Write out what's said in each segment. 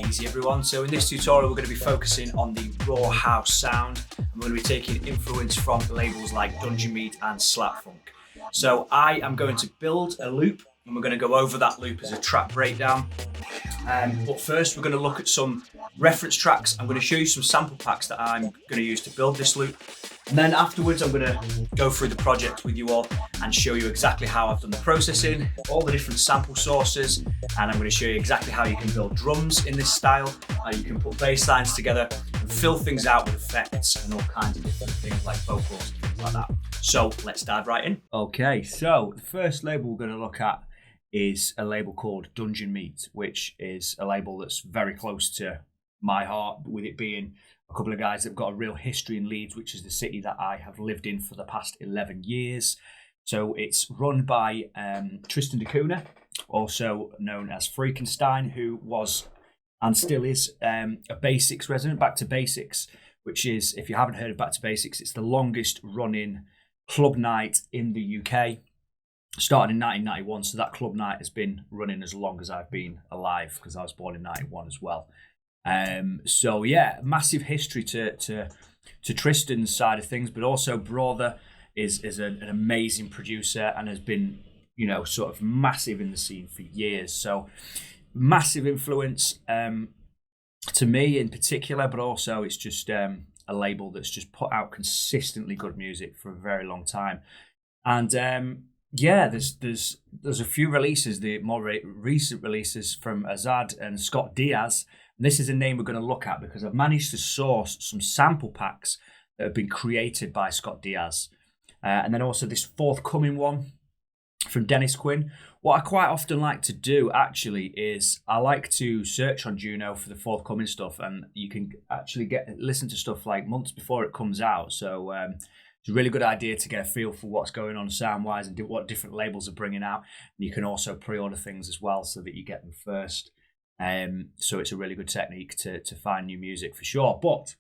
easy, everyone. So in this tutorial, we're going to be focusing on the raw house sound. I'm going to be taking influence from labels like Dungeon Meat and Slapfunk. So I am going to build a loop, and we're going to go over that loop as a track breakdown. But first, we're going to look at some reference tracks. I'm going to show you some sample packs that I'm going to use to build this loop. And then afterwards, I'm going to go through the project with you all and show you exactly how I've done the processing, all the different sample sources, and I'm going to show you exactly how you can build drums in this style, how you can put bass lines together and fill things out with effects and all kinds of different things like vocals and things like that. So let's dive right in. Okay, so the first label we're going to look at is a label called Dungeon Meat, which is a label that's very close to my heart, with it being a couple of guys that have got a real history in Leeds, which is the city that I have lived in for the past 11 years. So it's run by Tristan D'Cunha, also known as Freakenstein, who was and still is a Basics resident, Back to Basics, which is, if you haven't heard of Back to Basics, it's the longest running club night in the UK. Started in 1991, so that club night has been running as long as I've been alive, because I was born in 91 as well. So yeah, massive history to Tristan's side of things, but also Brother is an amazing producer and has been, you know, sort of massive in the scene for years. So massive influence to me in particular, but also it's just a label that's just put out consistently good music for a very long time. And yeah, there's a few releases, the more recent releases from Azad and Scott Diaz. And this is a name we're going to look at because I've managed to source some sample packs that have been created by Scott Diaz. And then also this forthcoming one from Dennis Quinn. What I quite often like to do actually is I like to search on Juno for the forthcoming stuff, and you can actually listen to stuff like months before it comes out. So it's a really good idea to get a feel for what's going on sound-wise and what different labels are bringing out. And you can also pre-order things as well so that you get them first. So it's a really good technique to find new music for sure. But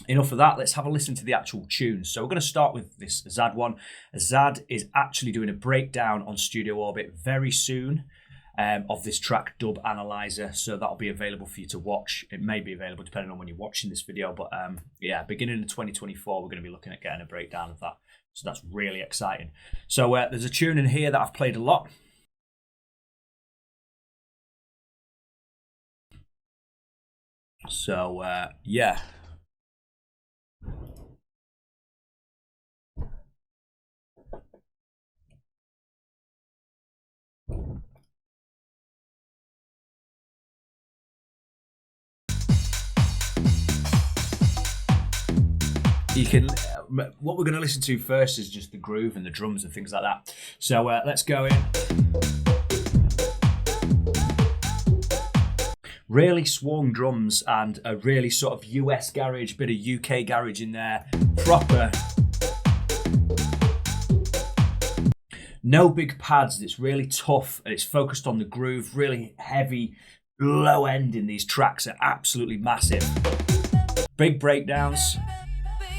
enough of that, let's have a listen to the actual tunes. So we're going to start with this Azad one. Azad is actually doing a breakdown on Studio Orbit very soon of this track, Dub Analyzer. So that'll be available for you to watch. It may be available depending on when you're watching this video. But yeah, beginning of 2024, we're going to be looking at getting a breakdown of that. So that's really exciting. So there's a tune in here that I've played a lot. So, yeah. You can, what we're going to listen to first is just the groove and the drums and things like that. So let's go in. Really swung drums and a really sort of US garage, bit of UK garage in there. Proper. No big pads. It's really tough and it's focused on the groove. Really heavy, low end in these tracks are absolutely massive. Big breakdowns.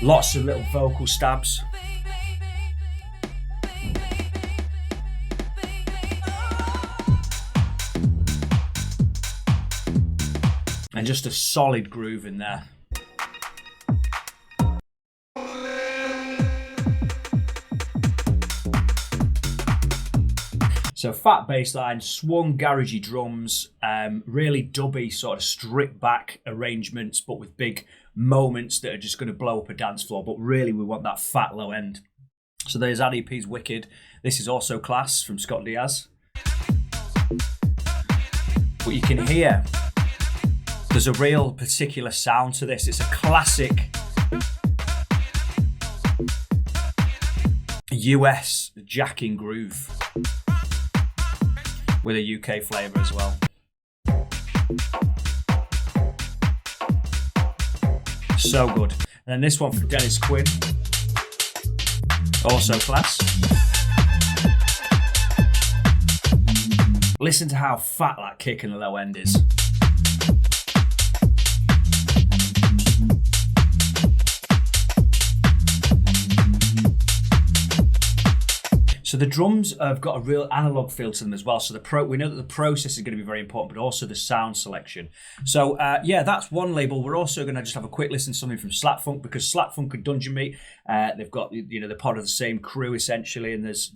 Lots of little vocal stabs. And just a solid groove in there. So fat bass line, swung garagey drums, really dubby sort of stripped back arrangements, but with big moments that are just going to blow up a dance floor. But really we want that fat low end. So there's that EP's Wicked. This is also Class from Scott Diaz. But you can hear there's a real particular sound to this. It's a classic US jacking groove with a UK flavour as well. So good. And then this one from Dennis Quinn. Also Class. Listen to how fat that kick in the low end is. So the drums have got a real analog feel to them as well. So we know that the process is going to be very important, but also the sound selection. So yeah, that's one label. We're also going to just have a quick listen to something from Slapfunk, because Slapfunk and Dungeon Meat, they've got, they're part of the same crew essentially. And there's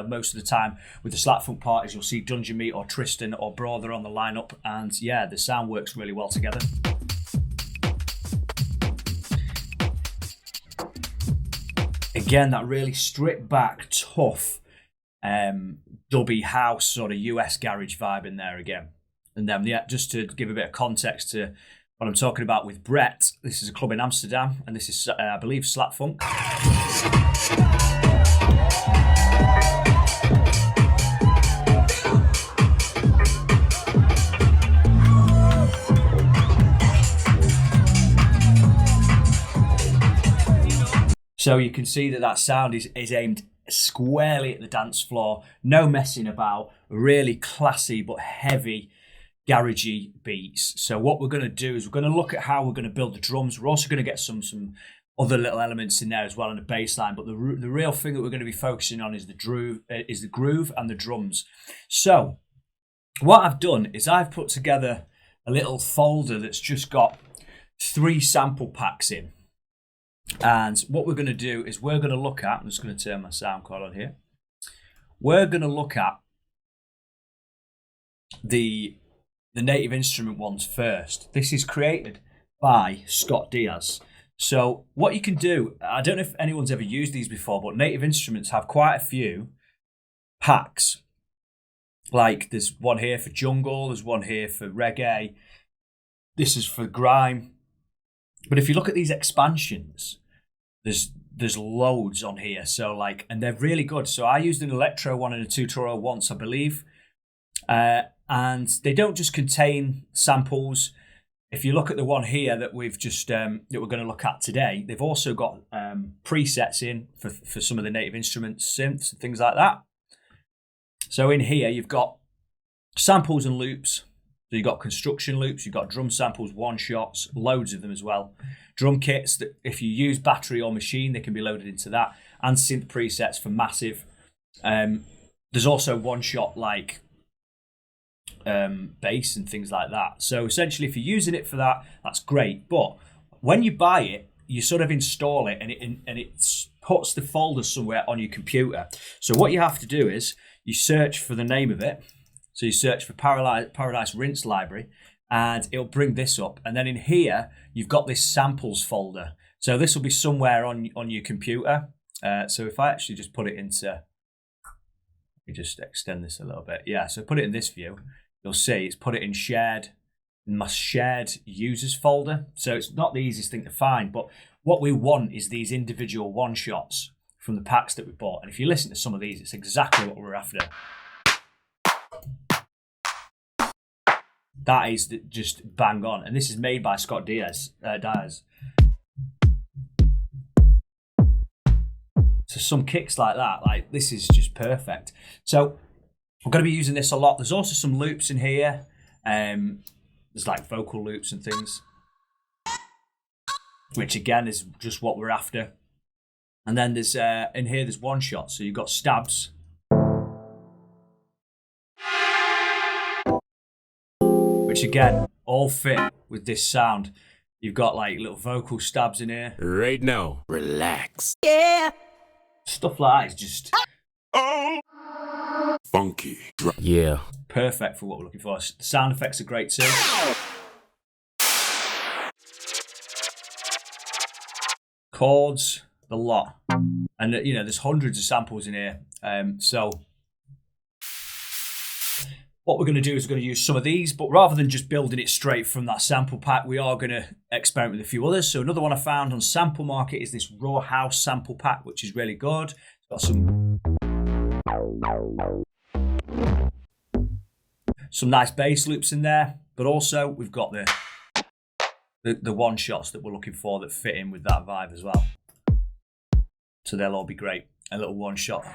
most of the time with the Slapfunk parties, you'll see Dungeon Meat or Tristan or Brother on the lineup, and yeah, the sound works really well together. Again, that really stripped back, tough, dubby house sort of US garage vibe in there again. And then, yeah, just to give a bit of context to what I'm talking about with Bret, this is a club in Amsterdam, and this is, I believe, Slapfunk. So you can see that sound is aimed squarely at the dance floor. No messing about. Really classy but heavy garagey beats. So what we're going to do is we're going to look at how we're going to build the drums. We're also going to get some other little elements in there as well, and a bass line. But the real thing that we're going to be focusing on is the groove and the drums. So what I've done is I've put together a little folder that's just got 3 sample packs in. And what we're going to do is we're going to look at, I'm just going to turn my sound card on here. We're going to look at the native instrument ones first. This is created by Scott Diaz. So what you can do, I don't know if anyone's ever used these before, but Native Instruments have quite a few packs. Like there's one here for jungle, there's one here for reggae. This is for grime. But if you look at these expansions, there's loads on here. So and they're really good. So I used an electro one and a tutorial once, I believe. And they don't just contain samples. If you look at the one here that we've just that we're going to look at today, they've also got presets in for some of the Native Instruments synths and things like that. So in here you've got samples and loops. So you've got construction loops, you've got drum samples, one-shots, loads of them as well. Drum kits, that if you use battery or machine, they can be loaded into that. And synth presets for massive. There's also one-shot bass and things like that. So essentially, if you're using it for that, that's great. But when you buy it, you sort of install it and it puts the folder somewhere on your computer. So what you have to do is you search for the name of it. So you search for Paradise Rinse Library, and it'll bring this up. And then in here, you've got this samples folder. So this will be somewhere on your computer. So if I actually just put it into, let me just extend this a little bit. Yeah, so put it in this view. You'll see it's put it in my shared users folder. So it's not the easiest thing to find, but what we want is these individual one-shots from the packs that we bought. And if you listen to some of these, it's exactly what we're after. That is just bang on. And this is made by Scott Diaz. So some kicks like that, this is just perfect. So we're going to be using this a lot. There's also some loops in here. There's vocal loops and things, which again is just what we're after. And then there's in here there's one shot. So you've got stabs. Which again, all fit with this sound. You've got little vocal stabs in here. Right now, relax. Yeah. Stuff like that is just funky. Yeah. Perfect for what we're looking for. The sound effects are great too. Chords, the lot. And there's hundreds of samples in here. So what we're going to do is we're going to use some of these, but rather than just building it straight from that sample pack, we are going to experiment with a few others. So another one I found on Sample Market is this Raw House sample pack, which is really good. It's got some nice bass loops in there, but also we've got the one shots that we're looking for that fit in with that vibe as well. So they'll all be great. A little one shot.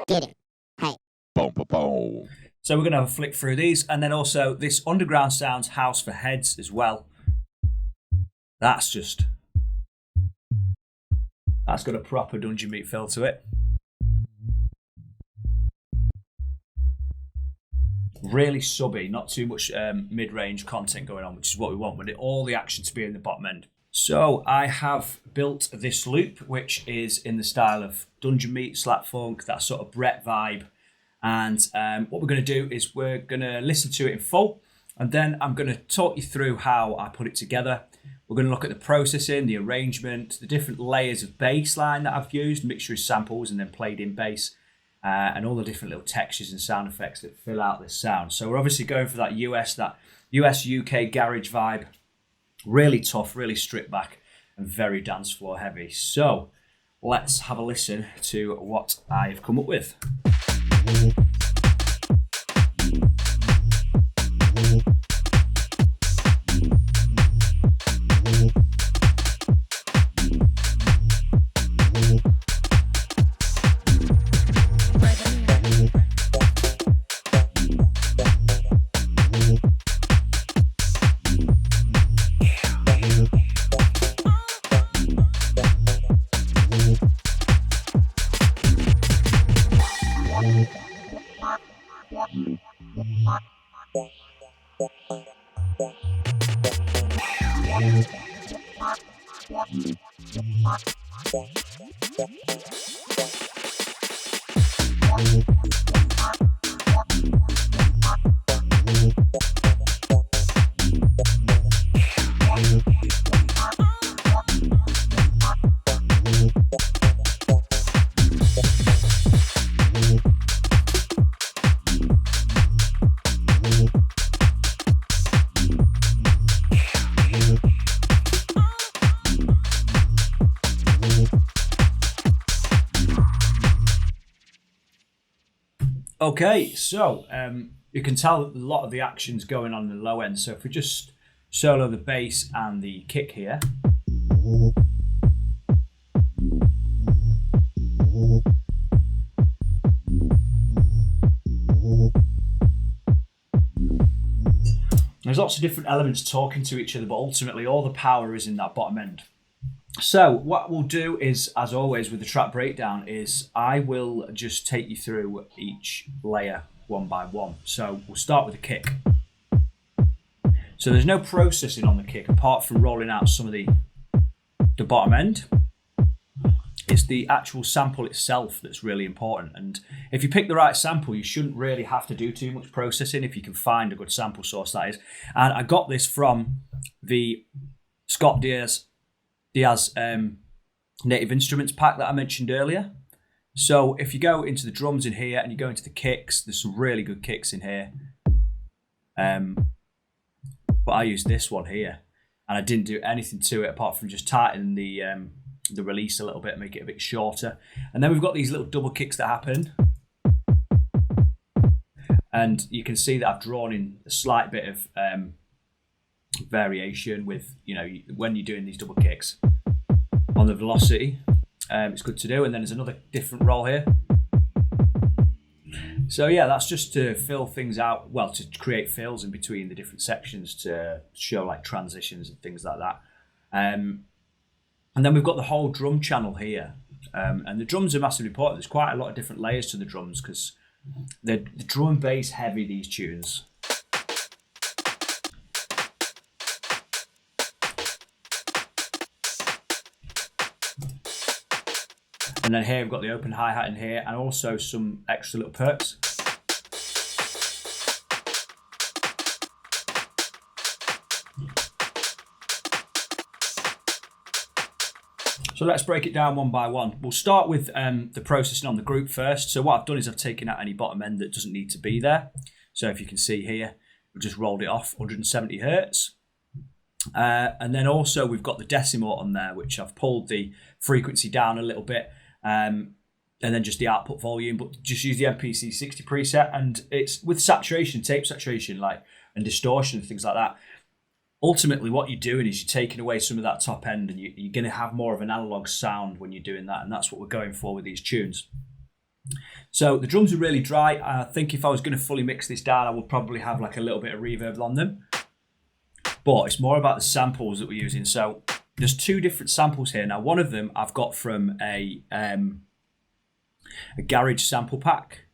Get it. Hey. Boom, boom, boom. So we're going to have a flick through these, and then also this Underground Sounds House for Heads as well. That's got a proper Dungeon Meat feel to it. really subby, not too much mid-range content going on, which is what we want. We want all the action to be in the bottom end. So I have built this loop, which is in the style of Dungeon Meat Slapfunk, that sort of Bret vibe. And what we're going to do is we're going to listen to it in full, and then I'm going to talk you through how I put it together. We're going to look at the processing, the arrangement, the different layers of bassline that I've used, mixture of samples and then played in bass, and all the different little textures and sound effects that fill out this sound. So we're obviously going for that US UK garage vibe. Really tough, really stripped back, and very dance floor heavy. So let's have a listen to what I've come up with. Okay, so you can tell that a lot of the action's going on in the low end. So if we just solo the bass and the kick here. There's lots of different elements talking to each other, but ultimately all the power is in that bottom end. So what we'll do is, as always with the track breakdown, is I will just take you through each layer one by one. So we'll start with the kick. So there's no processing on the kick apart from rolling out some of the bottom end. It's the actual sample itself that's really important. And if you pick the right sample, you shouldn't really have to do too much processing if you can find a good sample source, that is. And I got this from the Scott Diaz Native Instruments pack that I mentioned earlier. So if you go into the drums in here and you go into the kicks, there's some really good kicks in here. But I used this one here, and I didn't do anything to it apart from just tighten the release a little bit, make it a bit shorter. And then we've got these little double kicks that happen. And you can see that I've drawn in a slight bit of variation with, when you're doing these double kicks on the velocity. It's good to do. And then there's another different roll here. So yeah, that's just to fill things out, to create fills in between the different sections to show like transitions and things like that. And then we've got the whole drum channel here. And the drums are massively important. There's quite a lot of different layers to the drums because they're drum and bass heavy, these tunes. And then here we've got the open hi-hat in here and also some extra little perks. So let's break it down one by one. We'll start with the processing on the group first. So what I've done is I've taken out any bottom end that doesn't need to be there. So if you can see here, we've just rolled it off 170 hertz. And then also we've got the decimal on there, which I've pulled the frequency down a little bit. And then just the output volume, but just use the MPC 60 preset, and it's with saturation, tape saturation, and distortion and things like that. Ultimately, what you're doing is you're taking away some of that top end, and you're going to have more of an analog sound when you're doing that, and that's what we're going for with these tunes. So the drums are really dry. I think if I was going to fully mix this down, I would probably have like a little bit of reverb on them. But it's more about the samples that we're using. So there's two different samples here. Now, one of them I've got from a garage sample pack.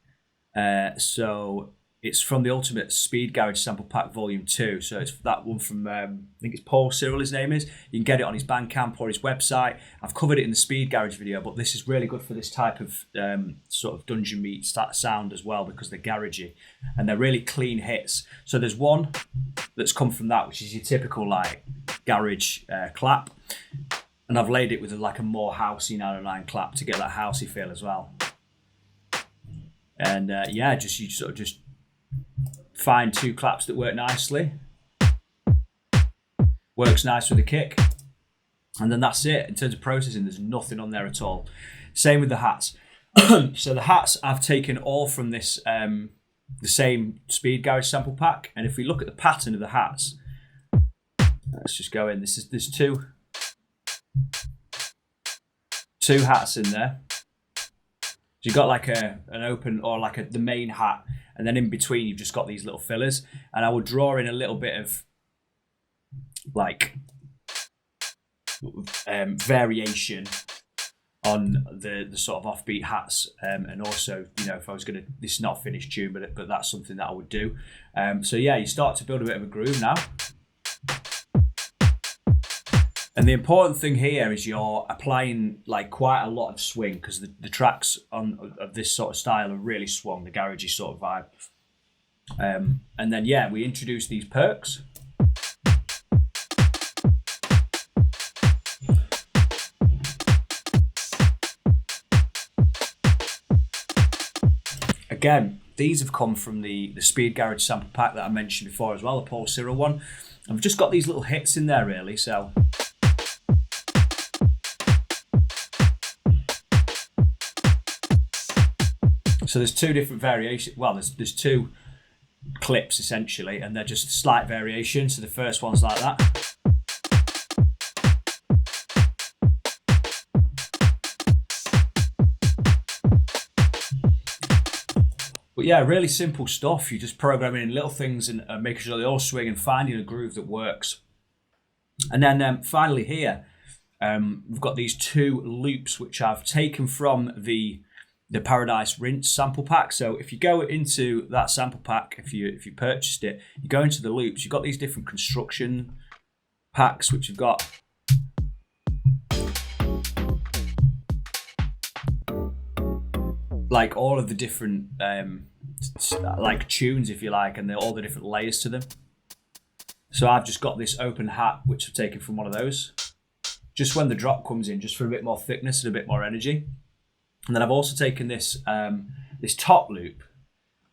So it's from the Ultimate Speed Garage Sample Pack Volume 2. So it's that one from, I think it's Paul Cyril, his name is. You can get it on his Bandcamp or his website. I've covered it in the Speed Garage video, but this is really good for this type of sort of Dungeon Meat sound as well, because they're garagey and they're really clean hits. So there's one that's come from that, which is your typical like garage clap. And I've laid it with like a more housey 909 clap to get that housey feel as well. And yeah, you sort of just find two claps that work nicely. Works nice with the kick. And then that's it. In terms of processing, there's nothing on there at all. Same with the hats. So the hats I've taken all from this, the same Speed Garage sample pack. And if we look at the pattern of the hats, let's just go in. There's two hats in there. So you've got like an open or like the main hat, and then in between you've just got these little fillers. And I would draw in a little bit of like variation on the sort of offbeat hats, and also, you know, if I was gonna, this is not a finished tune, but that's something that I would do. So yeah, you start to build a bit of a groove now. And the important thing here is you're applying like quite a lot of swing, because the tracks of this sort of style are really swung, the garagey sort of vibe. And then yeah, we introduce these perks. Again, these have come from the Speed Garage sample pack that I mentioned before as well, the Paul Cyril one. I've just got these little hits in there really, so. So there's two different variations. Well, there's two clips essentially, and they're just slight variations. So the first one's like that. But yeah, really simple stuff. You're just programming in little things and making sure they all swing and finding a groove that works. And then finally here, we've got these two loops which I've taken from the Paradise Rinse sample pack. So if you go into that sample pack, if you purchased it, you go into the loops, you've got these different construction packs which have got like all of the different like tunes, if you like, and all the different layers to them. So I've just got this open hat which I've taken from one of those, just when the drop comes in, just for a bit more thickness and a bit more energy. And then I've also taken this this top loop,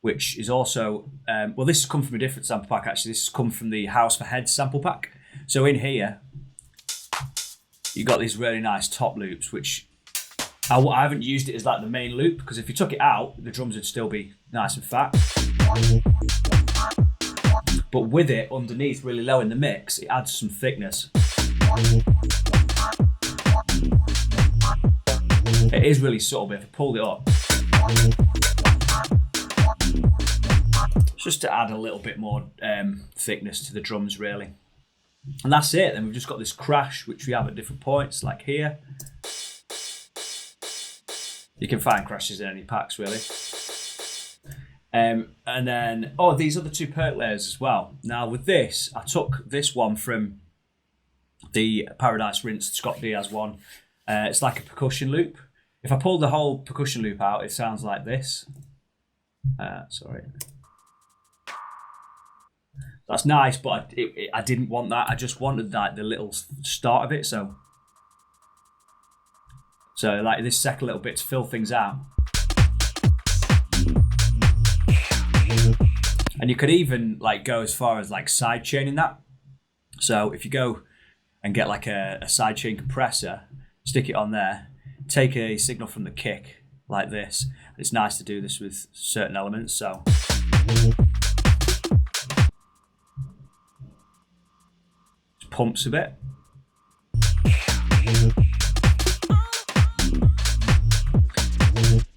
which is also, well, this has come from a different sample pack actually. This has come from the House for Heads sample pack. So in here, you've got these really nice top loops, which I haven't used it as like the main loop, because if you took it out, the drums would still be nice and fat. But with it underneath, really low in the mix, it adds some thickness. It is really subtle, but if I pulled it up, it's just to add a little bit more thickness to the drums really. And that's it. Then we've just got this crash which we have at different points, like here. You can find crashes in any packs really. And then, oh, these are the two perk layers as well. Now with this, I took this one from the Paradise Rinse Scott Diaz one. It's like a percussion loop. If I pull the whole percussion loop out, it sounds like this. Sorry. That's nice, but I didn't want that. I just wanted like the little start of it. So like this second little bit to fill things out. And you could even like go as far as like side chaining that. So if you go and get like a sidechain compressor, stick it on there, take a signal from the kick like this. It's nice to do this with certain elements, so. Just pumps a bit.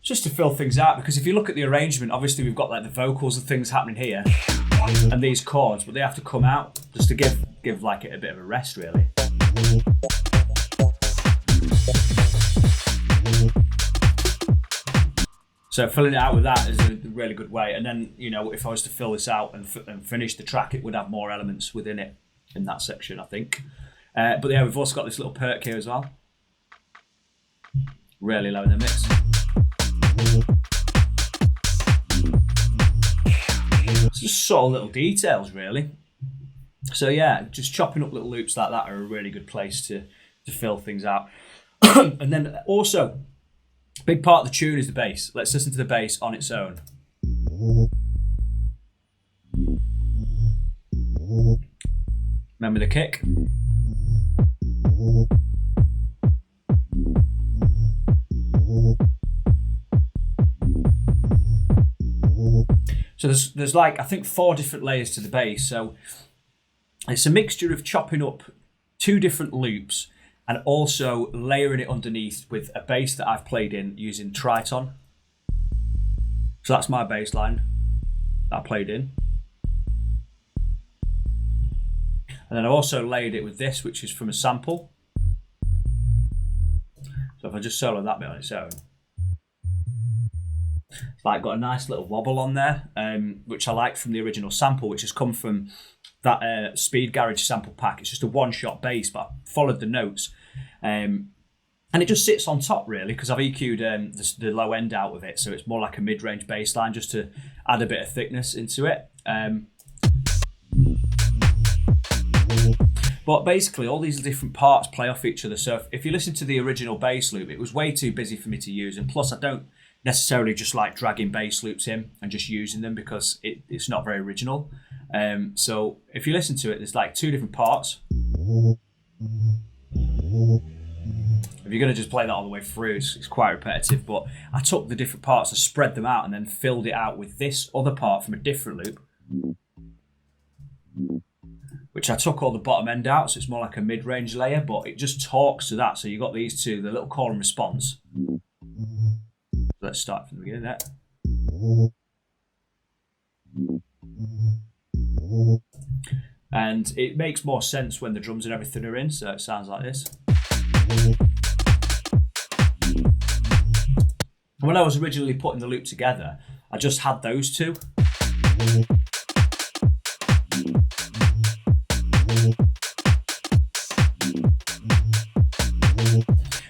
Just to fill things out, because if you look at the arrangement, obviously we've got like the vocals and things happening here and these chords, but they have to come out just to give like it a bit of a rest really. So filling it out with that is a really good way. And then, you know, if I was to fill this out and finish the track, it would have more elements within it in that section, I think. But yeah, we've also got this little perk here as well. Really low in the mix. It's just sort of little details, really. So yeah, just chopping up little loops like that are a really good place to fill things out. And then also, big part of the tune is the bass. Let's listen to the bass on its own. Remember the kick? So there's like, I think 4 different layers to the bass. So it's a mixture of chopping up 2 different loops and also layering it underneath with a bass that I've played in using Triton. So that's my bass line that I played in. And then I also layered it with this, which is from a sample. So if I just solo that bit on its own. It's like got a nice little wobble on there, which I like from the original sample, which has come from that Speed Garage sample pack. It's just a one-shot bass, but I followed the notes. And it just sits on top, really, because I've EQ'd the low end out with it, so it's more like a mid-range bass line, just to add a bit of thickness into it. But basically, all these different parts play off each other. So if you listen to the original bass loop, it was way too busy for me to use. And plus, I don't necessarily just like dragging bass loops in and just using them because it's not very original. So if you listen to it, there's like 2 different parts. If you're going to just play that all the way through, it's quite repetitive. But I took the different parts, I spread them out, and then filled it out with this other part from a different loop, which I took all the bottom end out, so it's more like a mid-range layer, but it just talks to that. So you've got these 2, the little call and response. Let's start from the beginning there. And it makes more sense when the drums and everything are in, so it sounds like this. And when I was originally putting the loop together, I just had those 2.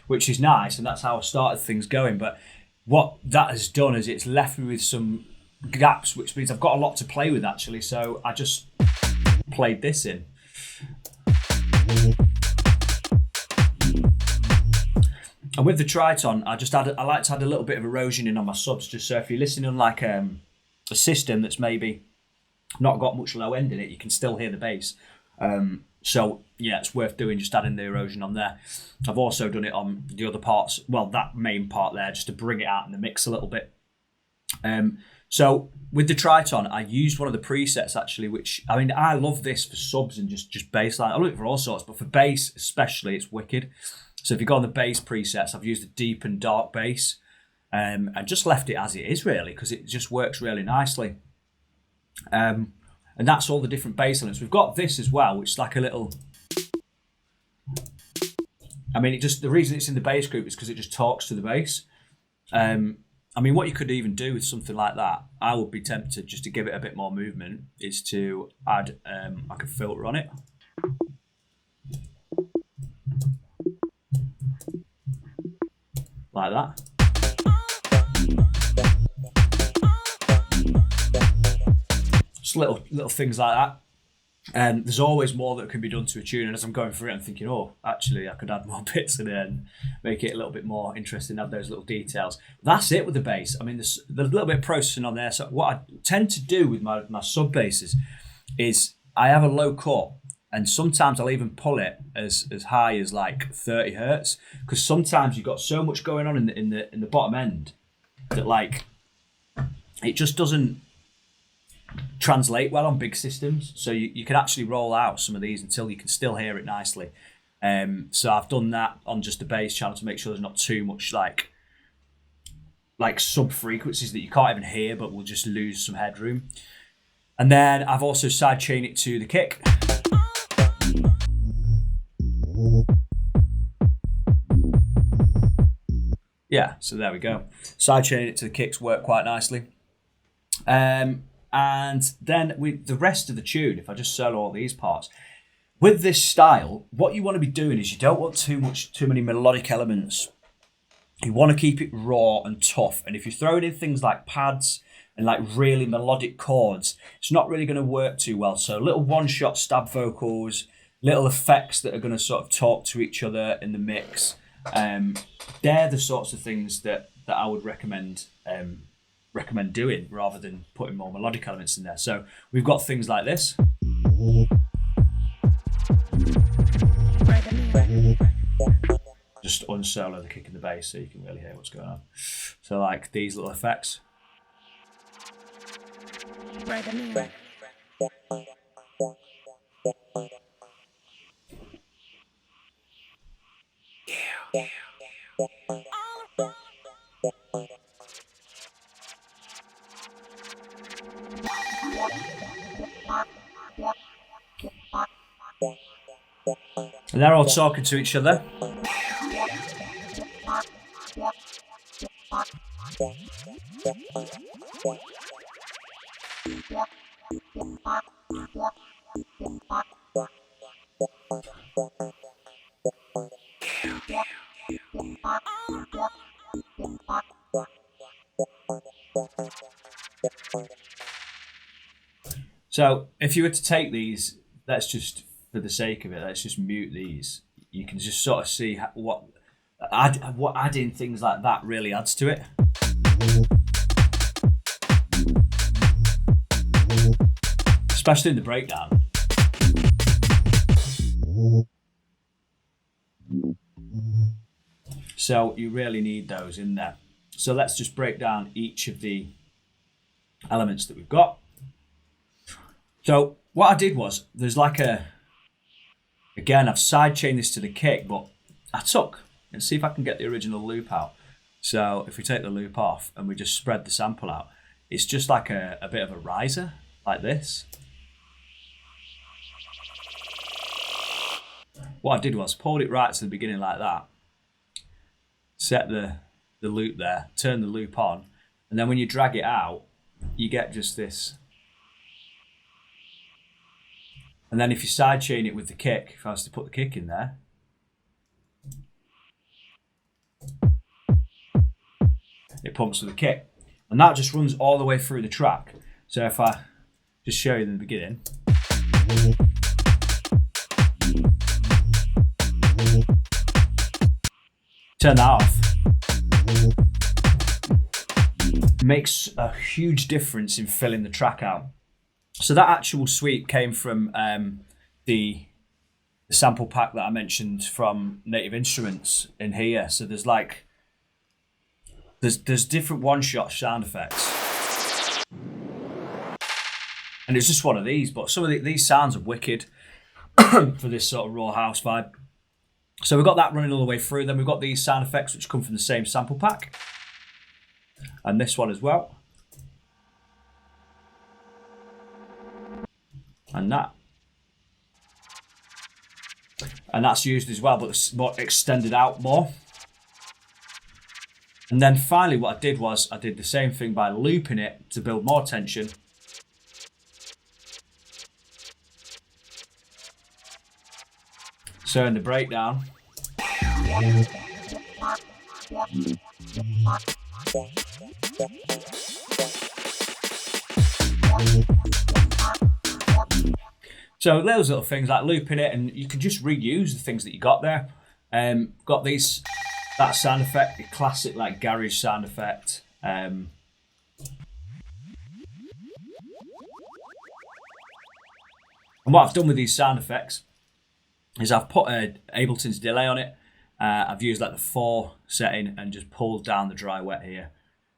Which is nice, and that's how I started things going. But what that has done is it's left me with some gaps, which means I've got a lot to play with, actually. So I just played this in. And with the Triton, I like to add a little bit of erosion in on my subs, just so if you're listening on like a system that's maybe not got much low end in it, you can still hear the bass. So yeah, it's worth doing, just adding the erosion on there. I've also done it on the other parts, well, that main part there, just to bring it out in the mix a little bit. So with the Triton, I used one of the presets actually, which, I mean, I love this for subs and just bass line. I love it for all sorts, but for bass especially, it's wicked. So if you go on the bass presets, I've used the deep and dark bass, and just left it as it is, really, because it just works really nicely. And that's all the different bass elements. We've got this as well, which is like a little... I mean, the reason it's in the bass group is because it just talks to the bass. I mean, what you could even do with something like that, I would be tempted, just to give it a bit more movement, is to add like a filter on it. Like that. Just little things like that. And there's always more that can be done to a tune, and as I'm going through it, I'm thinking, oh, actually, I could add more bits in it and make it a little bit more interesting, add those little details. That's it with the bass. I mean, there's a little bit of processing on there. So what I tend to do with my sub basses is I have a low cut, and sometimes I'll even pull it as high as like 30 hertz, because sometimes you've got so much going on in the bottom end that like it just doesn't translate well on big systems. So you can actually roll out some of these until you can still hear it nicely. So I've done that on just the bass channel to make sure there's not too much like sub frequencies that you can't even hear, but will just lose some headroom. And then I've also sidechained it to the kick. Yeah, so there we go. Sidechaining it to the kicks work quite nicely. And then the rest of the tune, if I just solo all these parts, with this style, what you want to be doing is you don't want too many melodic elements. You want to keep it raw and tough. And if you're throwing in things like pads and like really melodic chords, it's not really going to work too well. So little one-shot stab vocals, little effects that are going to sort of talk to each other in the mix. They're the sorts of things that I would recommend doing rather than putting more melodic elements in there. So we've got things like this. Just unsolo the kick and the bass so you can really hear what's going on. So like these little effects. And they're all talking to each other. So if you were to take these, let's just, for the sake of it, let's just mute these. You can just sort of see what adding things like that really adds to it. Especially in the breakdown. So you really need those in there. So let's just break down each of the elements that we've got. So what I did was, there's like again, I've sidechained this to the kick, but I took, and see if I can get the original loop out. So if we take the loop off and we just spread the sample out, it's just like a bit of a riser, like this. What I did was pulled it right to the beginning like that, set the loop there, turn the loop on, and then when you drag it out, you get just this. And then if you sidechain it with the kick, if I was to put the kick in there, it pumps with the kick. And that just runs all the way through the track. So if I just show you in the beginning. Turn that off. Makes a huge difference in filling the track out. So that actual sweep came from the sample pack that I mentioned from Native Instruments in here. So there's different one-shot sound effects, and it's just one of these. But some of these sounds are wicked for this sort of raw house vibe. So we've got that running all the way through. Then we've got these sound effects which come from the same sample pack, and this one as well. And that's used as well, but it's more extended out more. And then finally what I did was I did the same thing by looping it to build more tension. So in the breakdown, so those little things like looping it, and you can just reuse the things that you got there. Got that sound effect, the classic like garage sound effect. And what I've done with these sound effects is I've put Ableton's delay on it. I've used like the 4 setting and just pulled down the dry wet here.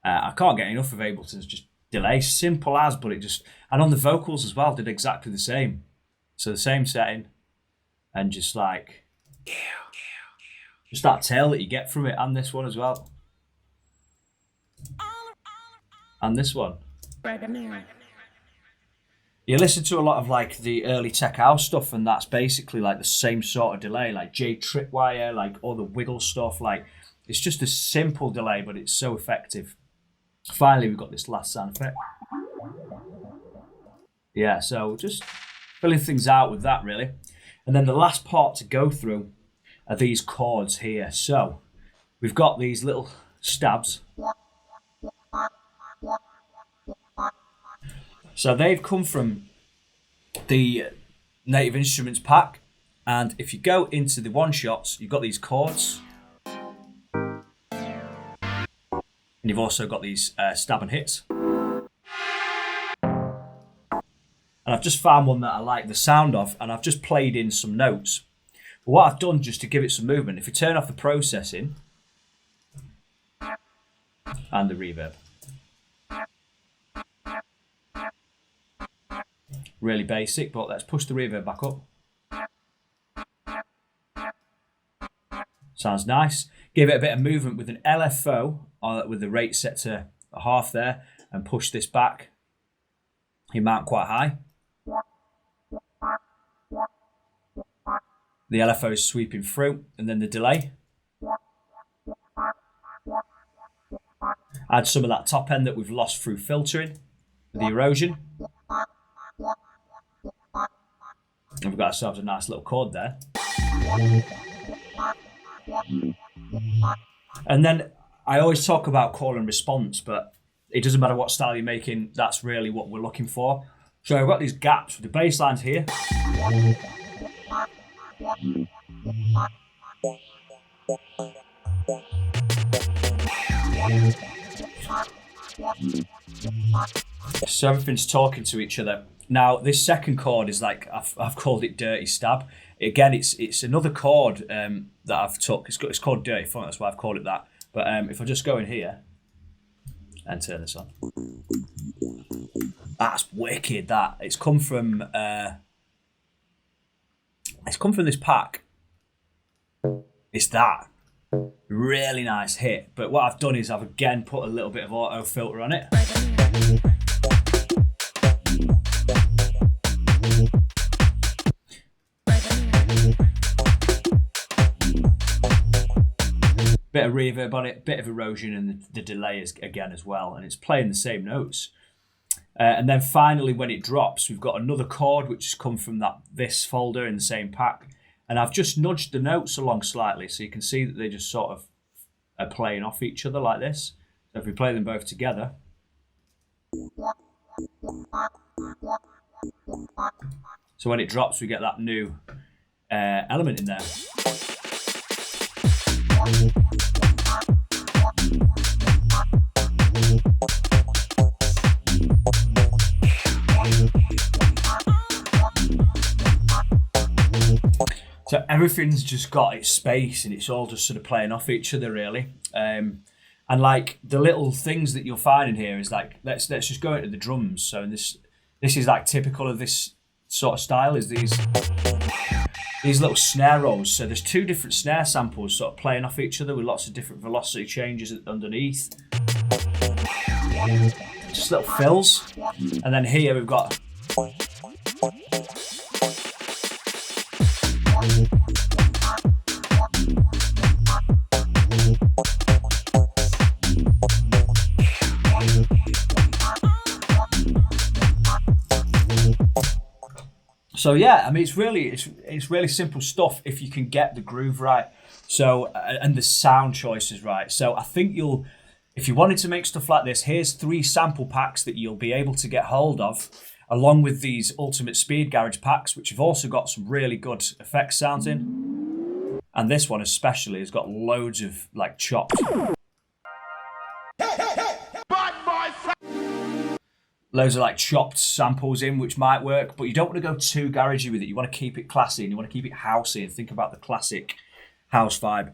I can't get enough of Ableton's just delay, simple as, but it just, and on the vocals as well, did exactly the same. So the same setting, and just like, just that tail that you get from it, and this one as well. And this one. You listen to a lot of like the early tech house stuff, and that's basically like the same sort of delay, like J Tripwire, like all the wiggle stuff, like It's just a simple delay, but it's so effective. Finally, we've got this last sound effect. Yeah, so just filling things out with that, really. And then the last part to go through are these chords here. So we've got these little stabs. So they've come from the Native Instruments pack. And if you go into the one-shots, you've got these chords. And you've also got these stab and hits. And I've just found one that I like the sound of, and I've just played in some notes. But what I've done just to give it some movement, if you turn off the processing and the reverb. Really basic, but let's push the reverb back up. Sounds nice. Give it a bit of movement with an LFO with the rate set to a half there, and push this back. You mount quite high. The LFO is sweeping through, and then the delay. Add some of that top end that we've lost through filtering, the erosion. And we've got ourselves a nice little chord there. And then I always talk about call and response, but it doesn't matter what style you're making, that's really what we're looking for. So I've got these gaps with the bass lines here. So everything's talking to each other. Now this second chord is like, I've called it Dirty Stab. Again, it's another chord that I've took. It's called Dirty Funk, that's why I've called it that. But if I just go in here and turn this on. That's wicked, that. It's come from this pack. It's that. Really nice hit. But what I've done is I've again put a little bit of auto filter on it. Bit of reverb on it, bit of erosion, and the delay is again as well, and it's playing the same notes. And then finally, when it drops, we've got another chord which has come from this folder in the same pack, and I've just nudged the notes along slightly, so you can see that they just sort of are playing off each other like this. So if we play them both together, so when it drops, we get that new element in there. So everything's just got its space, and it's all just sort of playing off each other, really. And like the little things that you'll find in here is like, let's just go into the drums. So this is like typical of this sort of style, is these little snare rolls. So there's two different snare samples sort of playing off each other with lots of different velocity changes underneath. Just little fills. And then here we've got so yeah, I mean it's really simple stuff if you can get the groove right. So and the sound choices right. So I think if you wanted to make stuff like this, here's 3 sample packs that you'll be able to get hold of, along with these Ultimate Speed Garage packs, which have also got some really good effects sounds in. And this one especially has got loads of like chopped. Loads of like chopped samples in, which might work, but you don't want to go too garagey with it. You want to keep it classy, and you want to keep it housey and think about the classic house vibe.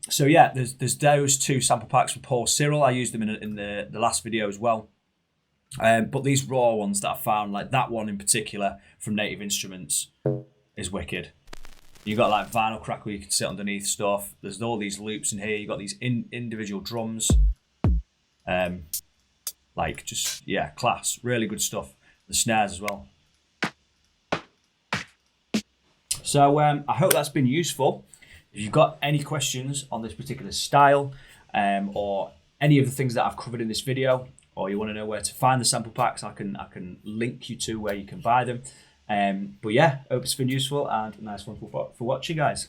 So yeah, there's those 2 sample packs for Paul Cyril. I used them in the last video as well. But these raw ones that I found, like that one in particular from Native Instruments, is wicked. You've got like vinyl crack where you can sit underneath stuff. There's all these loops in here. You've got these individual drums. Like just, yeah, class. Really good stuff. The snares as well. So I hope that's been useful. If you've got any questions on this particular style or any of the things that I've covered in this video, or you want to know where to find the sample packs, I can link you to where you can buy them. But yeah, hope it's been useful and a nice one for watching, guys.